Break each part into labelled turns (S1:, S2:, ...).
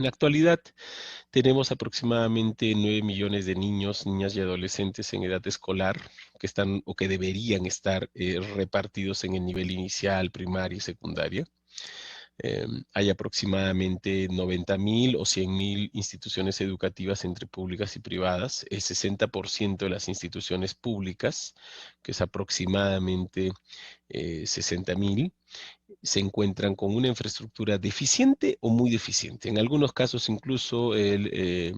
S1: En la actualidad tenemos aproximadamente 9 millones de niños, niñas y adolescentes en edad escolar que están o que deberían estar repartidos en el nivel inicial, primaria y secundaria. Hay aproximadamente 90.000 o 100.000 instituciones educativas entre públicas y privadas. El 60% de las instituciones públicas, que es aproximadamente 60.000, se encuentran con una infraestructura deficiente o muy deficiente. En algunos casos incluso el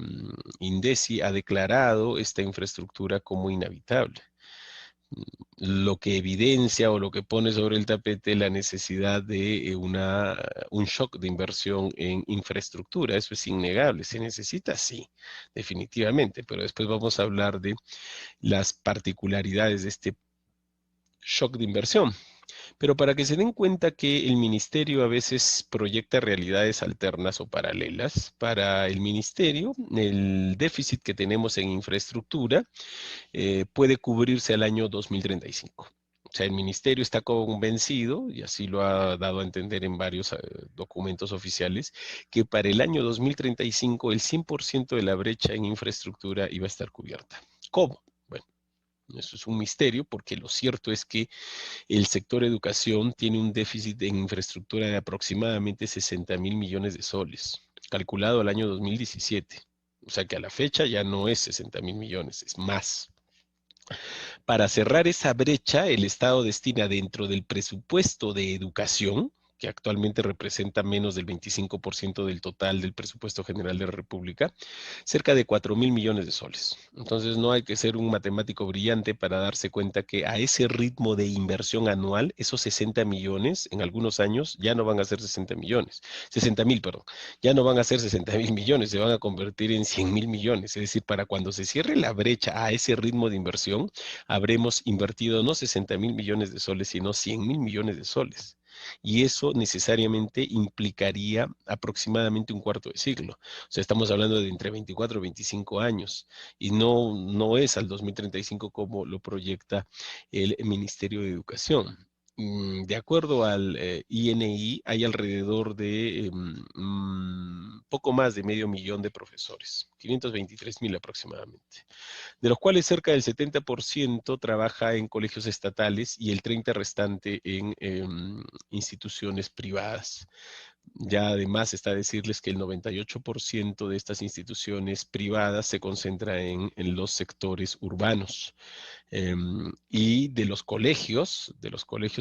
S1: INDECI ha declarado esta infraestructura como inhabitable, lo que evidencia o lo que pone sobre el tapete la necesidad de un shock de inversión en infraestructura. Eso es innegable. ¿Se necesita? Sí, definitivamente, pero después vamos a hablar de las particularidades de este shock de inversión. Pero para que se den cuenta que el ministerio a veces proyecta realidades alternas o paralelas, para el ministerio, el déficit que tenemos en infraestructura puede cubrirse al año 2035. O sea, el ministerio está convencido, y así lo ha dado a entender en varios documentos oficiales, que para el año 2035 el 100% de la brecha en infraestructura iba a estar cubierta. ¿Cómo? Bueno, eso es un misterio porque lo cierto es que el sector educación tiene un déficit en infraestructura de aproximadamente 60.000 millones de soles, calculado al año 2017. O sea que a la fecha ya no es 60.000 millones, es más. Para cerrar esa brecha, el Estado destina dentro del presupuesto de educación, que actualmente representa menos del 25% del total del presupuesto general de la República, cerca de 4.000 millones de soles. Entonces no hay que ser un matemático brillante para darse cuenta que a ese ritmo de inversión anual, esos 60 millones en algunos años ya no van a ser 60 millones, 60.000, perdón, ya no van a ser 60.000 millones, se van a convertir en 100.000 millones. Es decir, para cuando se cierre la brecha a ese ritmo de inversión, habremos invertido no 60.000 millones de soles, sino 100.000 millones de soles. Y eso necesariamente implicaría aproximadamente un cuarto de siglo. O sea, estamos hablando de entre 24 y 25 años. Y no es al 2035 como lo proyecta el Ministerio de Educación. De acuerdo al INI, hay alrededor de poco más de medio millón de profesores, 523.000 aproximadamente, de los cuales cerca del 70% trabaja en colegios estatales y el 30% restante en instituciones privadas. Ya además está decirles que el 98% de estas instituciones privadas se concentra en los sectores urbanos. Y de los colegios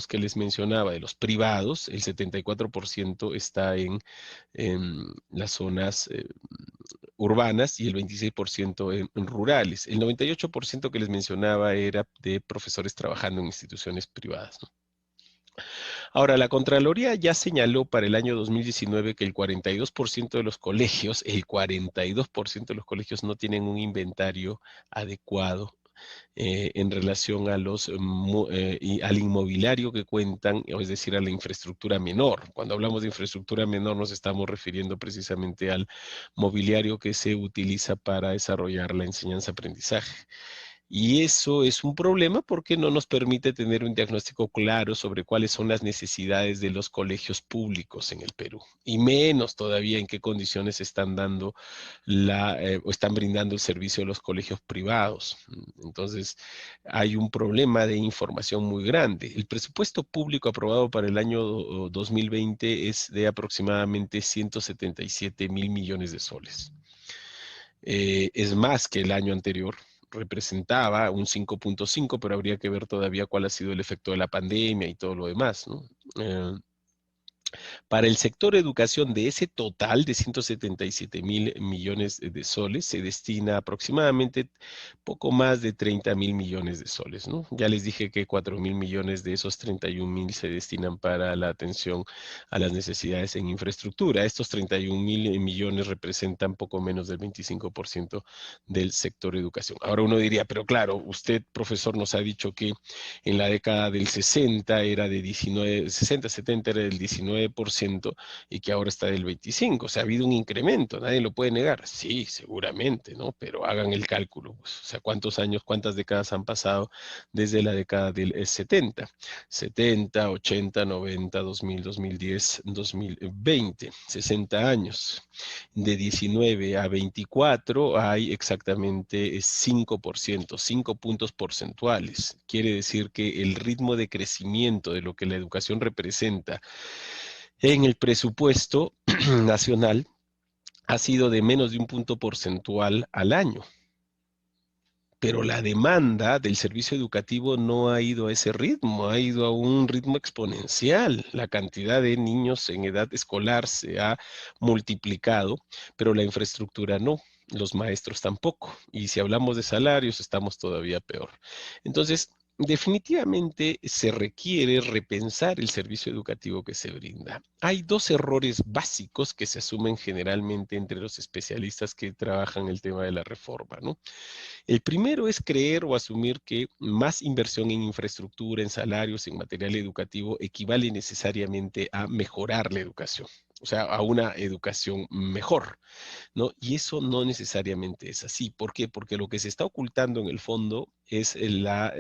S1: que les mencionaba, de los privados, el 74% está en las zonas urbanas y el 26% en rurales. El 98% que les mencionaba era de profesores trabajando en instituciones privadas, ¿no? Ahora, la Contraloría ya señaló para el año 2019 que el 42% de los colegios, el 42% de los colegios no tienen un inventario adecuado en relación a al inmobiliario que cuentan, es decir, a la infraestructura menor. Cuando hablamos de infraestructura menor nos estamos refiriendo precisamente al mobiliario que se utiliza para desarrollar la enseñanza-aprendizaje. Y eso es un problema porque no nos permite tener un diagnóstico claro sobre cuáles son las necesidades de los colegios públicos en el Perú, y menos todavía en qué condiciones están dando o están brindando el servicio de los colegios privados. Entonces, hay un problema de información muy grande. El presupuesto público aprobado para el año 2020 es de aproximadamente 177.000 millones de soles. Es más que el año anterior, representaba un 5.5, pero habría que ver todavía cuál ha sido el efecto de la pandemia y todo lo demás, ¿no? Para el sector educación, de ese total de 177.000 millones de soles, se destina aproximadamente poco más de 30.000 millones de soles, ¿no? Ya les dije que 4.000 millones de esos 31.000 se destinan para la atención a las necesidades en infraestructura. Estos 31.000 millones representan poco menos del 25% del sector educación. Ahora uno diría, pero claro, usted, profesor, nos ha dicho que en la década del 60 era de 19, 60, 70 era del 19 19% y que ahora está del 25%. O sea, ha habido un incremento, nadie lo puede negar. Sí, seguramente, ¿no? Pero hagan el cálculo, pues. O sea, ¿cuántos años, cuántas décadas han pasado desde la década del 70? 70, 80, 90, 2000, 2010, 2020, 60 años. De 19 a 24 hay exactamente 5%, 5 puntos porcentuales. Quiere decir que el ritmo de crecimiento de lo que la educación representa en el presupuesto nacional ha sido de menos de un punto porcentual al año. Pero la demanda del servicio educativo no ha ido a ese ritmo, ha ido a un ritmo exponencial. La cantidad de niños en edad escolar se ha multiplicado, pero la infraestructura no, los maestros tampoco. Y si hablamos de salarios, estamos todavía peor. Entonces, definitivamente se requiere repensar el servicio educativo que se brinda. Hay dos errores básicos que se asumen generalmente entre los especialistas que trabajan el tema de la reforma, ¿no? El primero es creer o asumir que más inversión en infraestructura, en salarios, en material educativo equivale necesariamente a mejorar la educación, o sea, a una educación mejor, ¿no? Y eso no necesariamente es así. ¿Por qué? Porque lo que se está ocultando en el fondo es la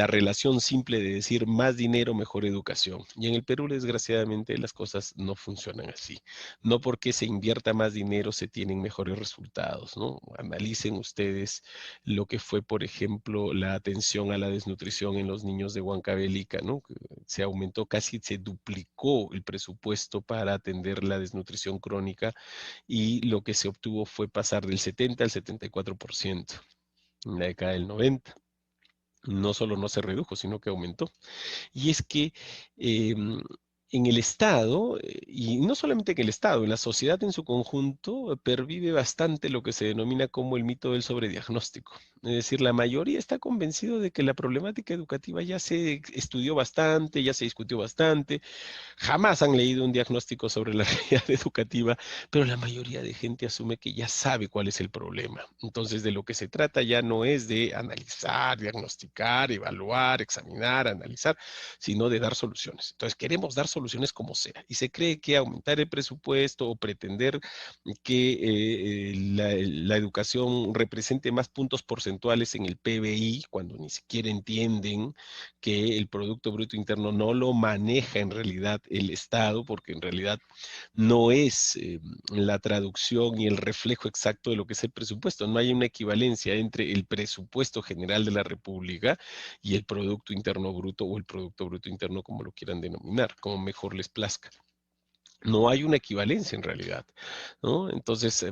S1: relación simple de decir más dinero, mejor educación. Y en el Perú, desgraciadamente, las cosas no funcionan así. No porque se invierta más dinero se tienen mejores resultados, ¿no? Analicen ustedes lo que fue, por ejemplo, la atención a la desnutrición en los niños de Huancavelica, ¿no? Que se aumentó, casi se duplicó el presupuesto para atender la desnutrición crónica y lo que se obtuvo fue pasar del 70 al 74% en la década del 90. No solo no se redujo, sino que aumentó. Y es que en el Estado, y no solamente en el Estado, en la sociedad en su conjunto, pervive bastante lo que se denomina como el mito del sobrediagnóstico. Es decir, la mayoría está convencido de que la problemática educativa ya se estudió bastante, ya se discutió bastante, jamás han leído un diagnóstico sobre la realidad educativa, pero la mayoría de gente asume que ya sabe cuál es el problema. Entonces, de lo que se trata ya no es de analizar, diagnosticar, evaluar, examinar, analizar, sino de dar soluciones. Entonces, queremos dar soluciones como sea. Y se cree que aumentar el presupuesto o pretender que la educación represente más puntos porcentuales en el PBI, cuando ni siquiera entienden que el Producto Bruto Interno no lo maneja en realidad el Estado, porque en realidad no es la traducción y el reflejo exacto de lo que es el presupuesto. No hay una equivalencia entre el presupuesto general de la República y el Producto Interno Bruto o el Producto Bruto Interno, como lo quieran denominar, como mejor les plazca. No hay una equivalencia en realidad, ¿no? Entonces,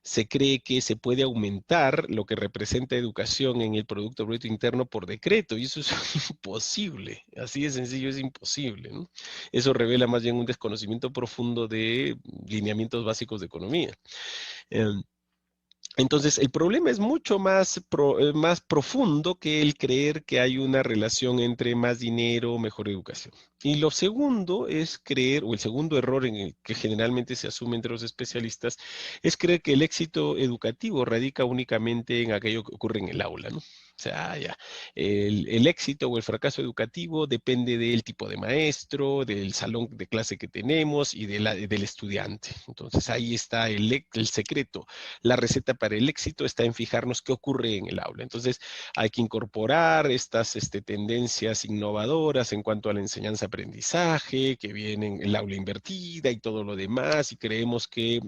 S1: se cree que se puede aumentar lo que representa educación en el Producto Bruto Interno por decreto, y eso es imposible, así de sencillo es imposible, ¿no? Eso revela más bien un desconocimiento profundo de lineamientos básicos de economía. Em, entonces, el problema es mucho más profundo que el creer que hay una relación entre más dinero, mejor educación. Y lo segundo es creer, o el segundo error en el que generalmente se asume entre los especialistas, es creer que el éxito educativo radica únicamente en aquello que ocurre en el aula, ¿no? O sea, ya, el éxito o el fracaso educativo depende del tipo de maestro, del salón de clase que tenemos y del estudiante. Entonces, ahí está el secreto. La receta para el éxito está en fijarnos qué ocurre en el aula. Entonces, hay que incorporar estas tendencias innovadoras en cuanto a la enseñanza-aprendizaje, que vienen el aula invertida y todo lo demás, y creemos que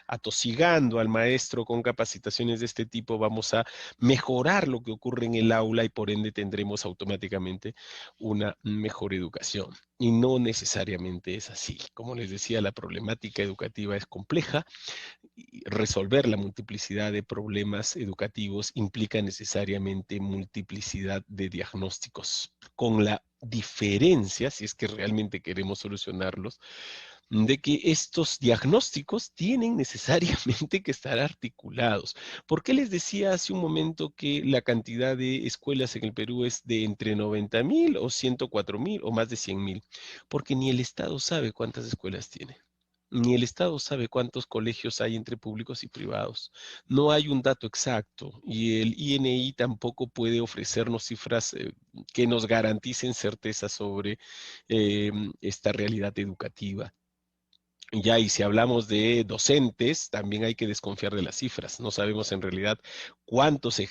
S1: atosigando al maestro con capacitaciones de este tipo vamos a mejorar lo que ocurre en el aula y por ende tendremos automáticamente una mejor educación. Y no necesariamente es así. Como les decía, la problemática educativa es compleja. Resolver la multiplicidad de problemas educativos implica necesariamente multiplicidad de diagnósticos, con la diferencia, si es que realmente queremos solucionarlos, de que estos diagnósticos tienen necesariamente que estar articulados. ¿Por qué les decía hace un momento que la cantidad de escuelas en el Perú es de entre 90.000 o 104.000 o más de 100.000? Porque ni el Estado sabe cuántas escuelas tiene. Ni el Estado sabe cuántos colegios hay entre públicos y privados. No hay un dato exacto y el INI tampoco puede ofrecernos cifras que nos garanticen certeza sobre esta realidad educativa. Ya, y si hablamos de docentes, también hay que desconfiar de las cifras. No sabemos en realidad cuántos que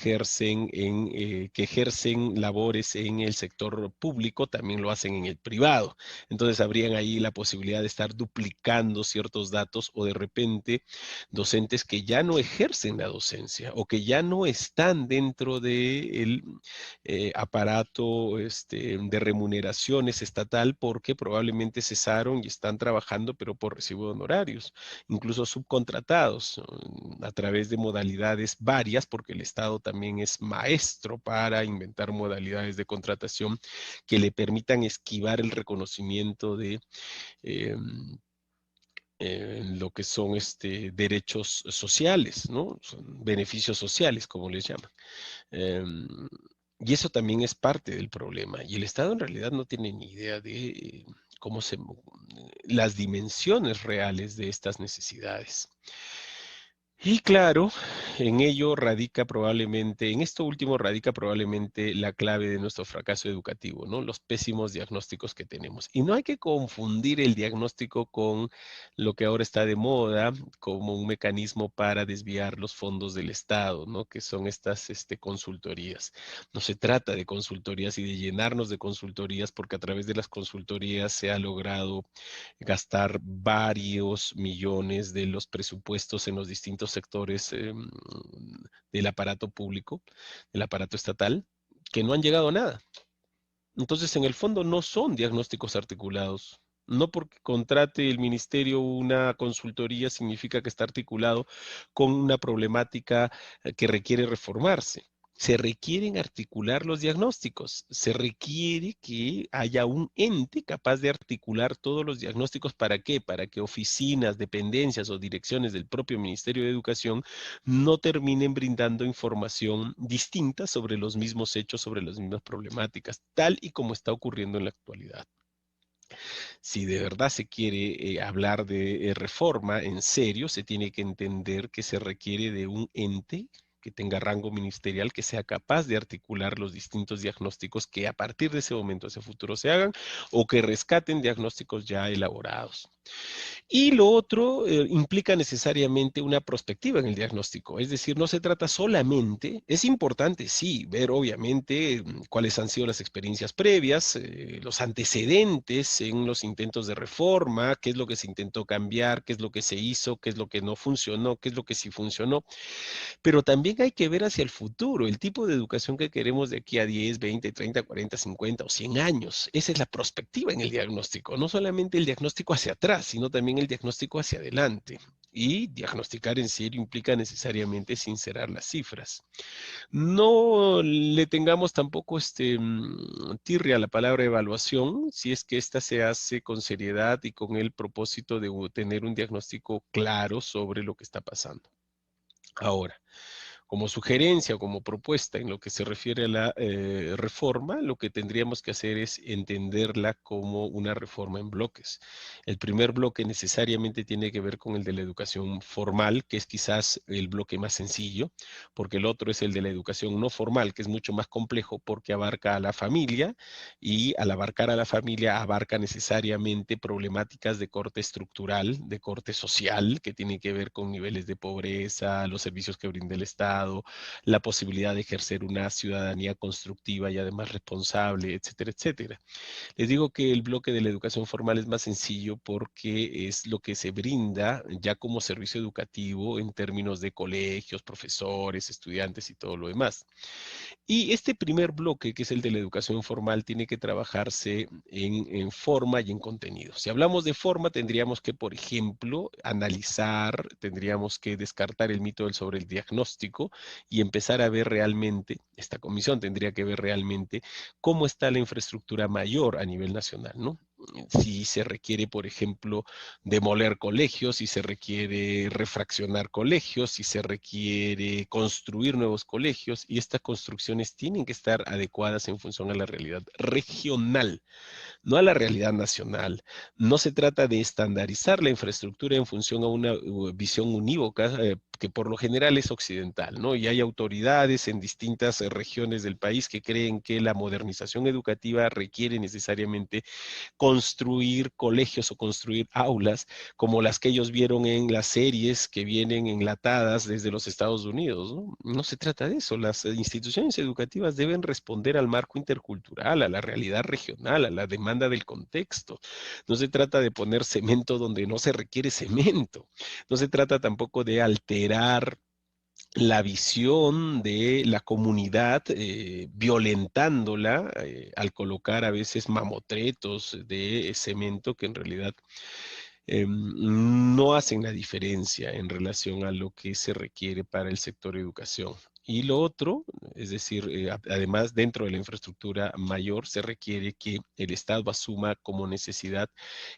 S1: ejercen labores en el sector público, también lo hacen en el privado. Entonces, habrían ahí la posibilidad de estar duplicando ciertos datos o de repente docentes que ya no ejercen la docencia o que ya no están dentro del aparato de remuneraciones estatal porque probablemente cesaron y están trabajando, pero por recibo de honorarios, incluso subcontratados a través de modalidades varias, porque el Estado también es maestro para inventar modalidades de contratación que le permitan esquivar el reconocimiento de eh, lo que son derechos sociales, ¿no? Son beneficios sociales, como les llaman. Em, y eso también es parte del problema. Y el Estado en realidad no tiene ni idea de cómo las dimensiones reales de estas necesidades. Y claro, en ello radica probablemente, en esto último radica probablemente la clave de nuestro fracaso educativo, ¿no? Los pésimos diagnósticos que tenemos. Y no hay que confundir el diagnóstico con lo que ahora está de moda como un mecanismo para desviar los fondos del Estado, ¿no? Que son estas consultorías. No se trata de consultorías y de llenarnos de consultorías porque a través de las consultorías se ha logrado gastar varios millones de los presupuestos en los distintos sectores del aparato público, del aparato estatal, que no han llegado a nada. Entonces, en el fondo no son diagnósticos articulados. No porque contrate el ministerio una consultoría significa que está articulado con una problemática que requiere reformarse. Se requieren articular los diagnósticos, se requiere que haya un ente capaz de articular todos los diagnósticos. ¿Para qué? Para que oficinas, dependencias o direcciones del propio Ministerio de Educación no terminen brindando información distinta sobre los mismos hechos, sobre las mismas problemáticas, tal y como está ocurriendo en la actualidad. Si de verdad se quiere hablar de reforma en serio, se tiene que entender que se requiere de un ente que tenga rango ministerial, que sea capaz de articular los distintos diagnósticos que a partir de ese momento hacia futuro se hagan o que rescaten diagnósticos ya elaborados. Y lo otro implica necesariamente una perspectiva en el diagnóstico, es decir, no se trata solamente, es importante, sí, ver obviamente cuáles han sido las experiencias previas, los antecedentes en los intentos de reforma, qué es lo que se intentó cambiar, qué es lo que se hizo, qué es lo que no funcionó, qué es lo que sí funcionó, pero también hay que ver hacia el futuro, el tipo de educación que queremos de aquí a 10, 20, 30, 40, 50 o 100 años. Esa es la perspectiva en el diagnóstico, no solamente el diagnóstico hacia atrás, sino también el diagnóstico hacia adelante. Y diagnosticar en serio implica necesariamente sincerar las cifras. No le tengamos tampoco tirria a la palabra evaluación, si es que ésta se hace con seriedad y con el propósito de tener un diagnóstico claro sobre lo que está pasando. Ahora, como sugerencia o como propuesta en lo que se refiere a la reforma, lo que tendríamos que hacer es entenderla como una reforma en bloques. El primer bloque necesariamente tiene que ver con el de la educación formal, que es quizás el bloque más sencillo, porque el otro es el de la educación no formal, que es mucho más complejo porque abarca a la familia y al abarcar a la familia abarca necesariamente problemáticas de corte estructural, de corte social, que tiene que ver con niveles de pobreza, los servicios que brinda el Estado, la posibilidad de ejercer una ciudadanía constructiva y además responsable, etcétera, etcétera. Les digo que el bloque de la educación formal es más sencillo porque es lo que se brinda ya como servicio educativo en términos de colegios, profesores, estudiantes y todo lo demás. Y este primer bloque, que es el de la educación formal, tiene que trabajarse en forma y en contenido. Si hablamos de forma, tendríamos que, por ejemplo, analizar, tendríamos que descartar el mito sobre el diagnóstico y empezar a ver realmente, esta comisión tendría que ver realmente cómo está la infraestructura mayor a nivel nacional, ¿no? si se requiere, por ejemplo, demoler colegios, si se requiere refraccionar colegios, si se requiere construir nuevos colegios, y estas construcciones tienen que estar adecuadas en función a la realidad regional, no a la realidad nacional. No se trata de estandarizar la infraestructura en función a una visión unívoca, que por lo general es occidental, ¿no? Y hay autoridades en distintas regiones del país que creen que la modernización educativa requiere necesariamente construir colegios o construir aulas como las que ellos vieron en las series que vienen enlatadas desde los Estados Unidos, ¿no? No se trata de eso. Las instituciones educativas deben responder al marco intercultural, a la realidad regional, a la demanda del contexto. No se trata de poner cemento donde no se requiere cemento. No se trata tampoco de alterar la visión de la comunidad, violentándola al colocar a veces mamotretos de cemento que en realidad no hacen la diferencia en relación a lo que se requiere para el sector educación. Y lo otro, es decir, además dentro de la infraestructura mayor se requiere que el Estado asuma como necesidad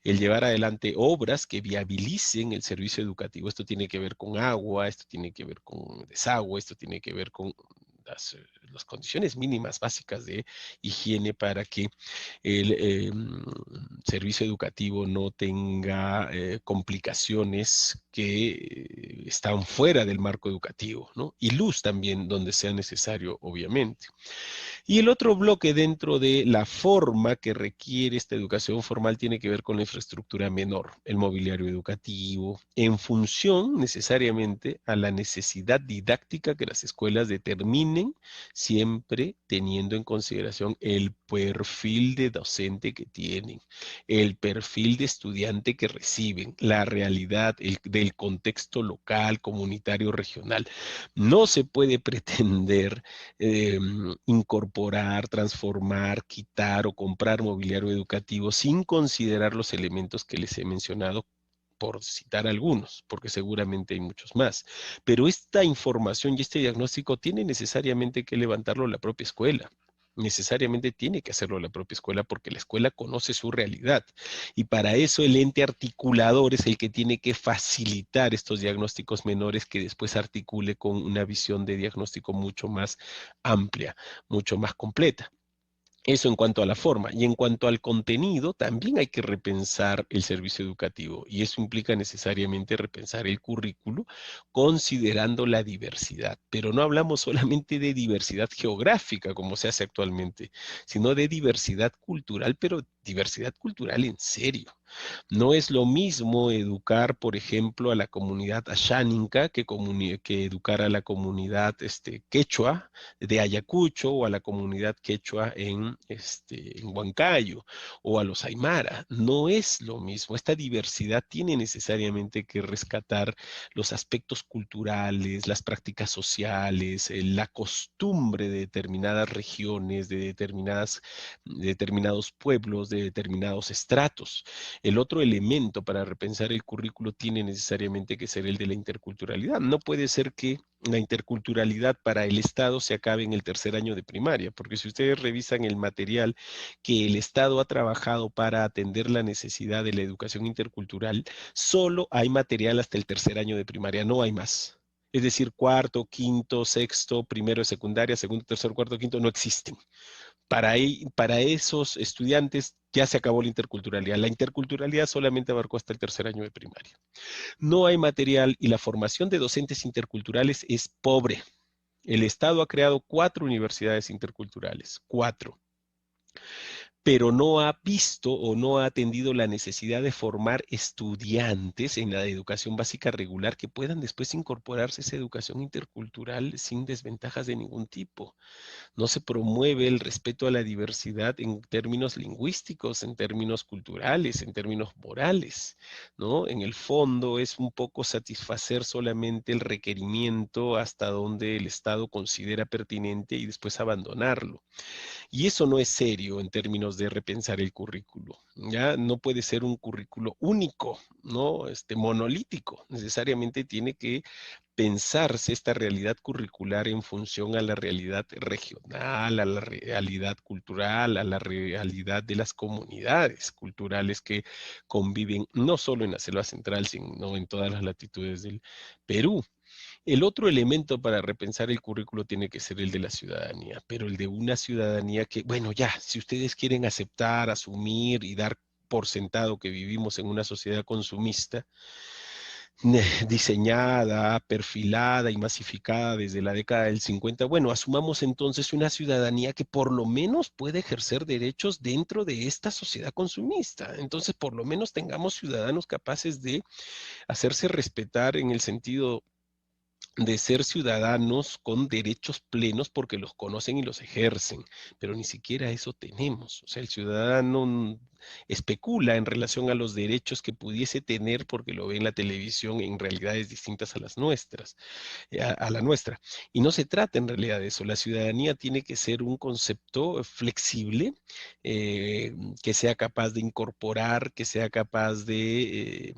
S1: el llevar adelante obras que viabilicen el servicio educativo. Esto tiene que ver con agua, esto tiene que ver con desagüe, esto tiene que ver con las condiciones mínimas básicas de higiene para que el servicio educativo no tenga complicaciones que están fuera del marco educativo, ¿no? Y luz también donde sea necesario, obviamente. Y el otro bloque dentro de la forma que requiere esta educación formal tiene que ver con la infraestructura menor, el mobiliario educativo, en función necesariamente a la necesidad didáctica que las escuelas determinen, siempre teniendo en consideración el perfil de docente que tienen, el perfil de estudiante que reciben, la realidad del contexto local, comunitario, regional. No se puede pretender incorporar, transformar, quitar o comprar mobiliario educativo sin considerar los elementos que les he mencionado, por citar algunos, porque seguramente hay muchos más. Pero esta información y este diagnóstico tiene necesariamente que levantarlo la propia escuela. Necesariamente tiene que hacerlo la propia escuela porque la escuela conoce su realidad y para eso el ente articulador es el que tiene que facilitar estos diagnósticos menores que después articule con una visión de diagnóstico mucho más amplia, mucho más completa. Eso en cuanto a la forma. Y en cuanto al contenido, también hay que repensar el servicio educativo. Y eso implica necesariamente repensar el currículo considerando la diversidad. Pero no hablamos solamente de diversidad geográfica, como se hace actualmente, sino de diversidad cultural, pero diversidad cultural en serio. No es lo mismo educar, por ejemplo, a la comunidad asháninca que educar a la comunidad quechua de Ayacucho o a la comunidad quechua en Huancayo o a los aymara. No es lo mismo. Esta diversidad tiene necesariamente que rescatar los aspectos culturales, las prácticas sociales, la costumbre de determinadas regiones, de determinados pueblos, de determinados estratos. El otro elemento para repensar el currículo tiene necesariamente que ser el de la interculturalidad. No puede ser que la interculturalidad para el Estado se acabe en el tercer año de primaria, porque si ustedes revisan el material que el Estado ha trabajado para atender la necesidad de la educación intercultural, solo hay material hasta el tercer año de primaria, no hay más. Es decir, cuarto, quinto, sexto, primero de secundaria, segundo, tercero, cuarto, quinto, no existen. Para esos estudiantes ya se acabó la interculturalidad. La interculturalidad solamente abarcó hasta el tercer año de primaria. No hay material y la formación de docentes interculturales es pobre. El Estado ha creado 4 universidades interculturales, 4, pero no ha visto o no ha atendido la necesidad de formar estudiantes en la educación básica regular que puedan después incorporarse a esa educación intercultural sin desventajas de ningún tipo. No se promueve el respeto a la diversidad en términos lingüísticos, en términos culturales, en términos morales, ¿no? En el fondo es un poco satisfacer solamente el requerimiento hasta donde el Estado considera pertinente y después abandonarlo. Y eso no es serio en términos términos de repensar el currículo. Ya no puede ser un currículo único, ¿no? Monolítico. Necesariamente tiene que pensarse esta realidad curricular en función a la realidad regional, a la realidad cultural, a la realidad de las comunidades culturales que conviven no solo en la selva central, sino en todas las latitudes del Perú. El otro elemento para repensar el currículo tiene que ser el de la ciudadanía, pero el de una ciudadanía que, bueno, ya, si ustedes quieren aceptar, asumir y dar por sentado que vivimos en una sociedad consumista, diseñada, perfilada y masificada desde la década del 50, bueno, asumamos entonces una ciudadanía que por lo menos puede ejercer derechos dentro de esta sociedad consumista. Entonces, por lo menos tengamos ciudadanos capaces de hacerse respetar en el sentido de ser ciudadanos con derechos plenos porque los conocen y los ejercen, pero ni siquiera eso tenemos. O sea, el ciudadano especula en relación a los derechos que pudiese tener porque lo ve en la televisión en realidades distintas a las nuestras, a la nuestra. Y no se trata en realidad de eso. La ciudadanía tiene que ser un concepto flexible, eh, que sea capaz de incorporar, que sea capaz de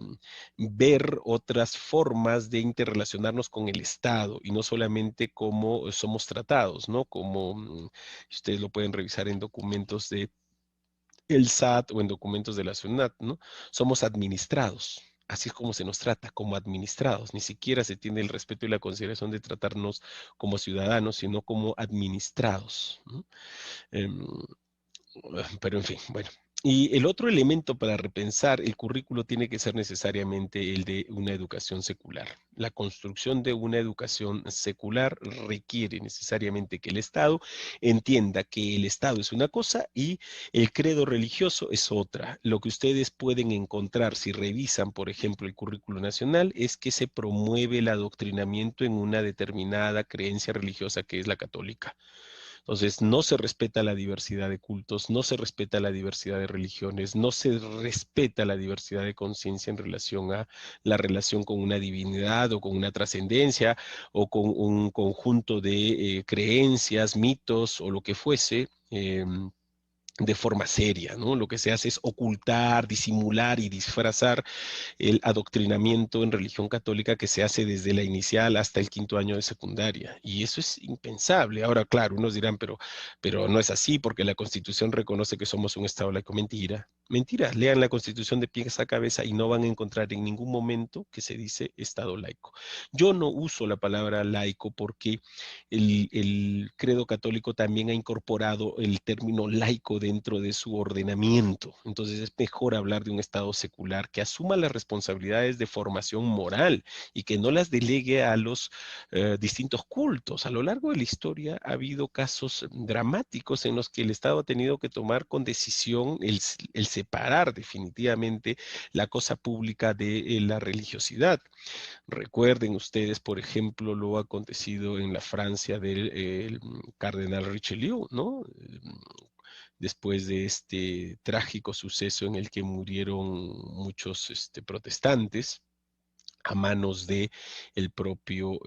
S1: ver otras formas de interrelacionarnos con el Estado y no solamente cómo somos tratados, ¿no? Como ustedes lo pueden revisar en documentos de el SAT o en documentos de la SUNAT, ¿no? Somos administrados. Así es como se nos trata, como administrados. Ni siquiera se tiene el respeto y la consideración de tratarnos como ciudadanos, sino como administrados, ¿no? Em, pero en fin, bueno. Y el otro elemento para repensar el currículo tiene que ser necesariamente el de una educación secular. La construcción de una educación secular requiere necesariamente que el Estado entienda que el Estado es una cosa y el credo religioso es otra. Lo que ustedes pueden encontrar si revisan, por ejemplo, el currículo nacional es que se promueve el adoctrinamiento en una determinada creencia religiosa que es la católica. Entonces, no se respeta la diversidad de cultos, no se respeta la diversidad de religiones, no se respeta la diversidad de conciencia en relación a la relación con una divinidad o con una trascendencia o con un conjunto de creencias, mitos o lo que fuese. De forma seria, ¿no? Lo que se hace es ocultar, disimular y disfrazar el adoctrinamiento en religión católica que se hace desde la inicial hasta el quinto año de secundaria. Y eso es impensable. Ahora, claro, unos dirán, pero no es así porque la Constitución reconoce que somos un Estado laico. Mentira. Mentira. Lean la Constitución de pies a cabeza y no van a encontrar en ningún momento que se dice Estado laico. Yo no uso la palabra laico porque el credo católico también ha incorporado el término laico dentro de su ordenamiento. Entonces es mejor hablar de un Estado secular que asuma las responsabilidades de formación moral y que no las delegue a los distintos cultos. A lo largo de la historia ha habido casos dramáticos en los que el Estado ha tenido que tomar con decisión el separar definitivamente la cosa pública de la religiosidad. Recuerden ustedes, por ejemplo, lo acontecido en la Francia del cardenal Richelieu, ¿no? Después de este trágico suceso en el que murieron muchos protestantes a manos de el propio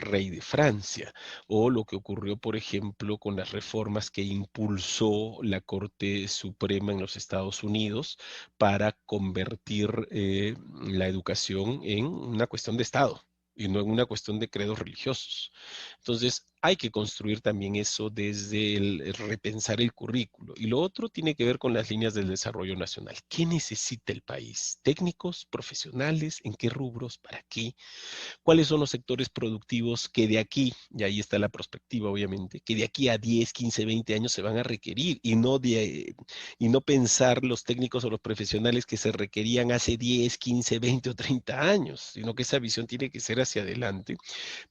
S1: rey de Francia, o lo que ocurrió, por ejemplo, con las reformas que impulsó la Corte Suprema en los Estados Unidos para convertir la educación en una cuestión de Estado y no en una cuestión de credos religiosos. Entonces, hay que construir también eso desde el repensar el currículo. Y lo otro tiene que ver con las líneas del desarrollo nacional. ¿Qué necesita el país? ¿Técnicos, profesionales? ¿En qué rubros? ¿Para qué? ¿Cuáles son los sectores productivos que de aquí, y ahí está la perspectiva obviamente, que de aquí a 10, 15, 20 años se van a requerir y no pensar los técnicos o los profesionales que se requerían hace 10, 15, 20 o 30 años, sino que esa visión tiene que ser hacia adelante,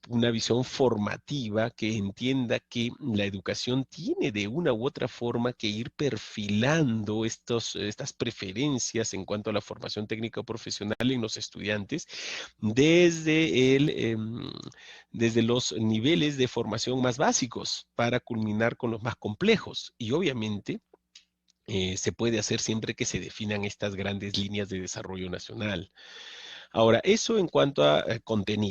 S1: una visión formativa que entienda que la educación tiene de una u otra forma que ir perfilando estas preferencias en cuanto a la formación técnica o profesional en los estudiantes desde, desde los niveles de formación más básicos para culminar con los más complejos. Y obviamente se puede hacer siempre que se definan estas grandes líneas de desarrollo nacional. Ahora, eso en cuanto a contenido.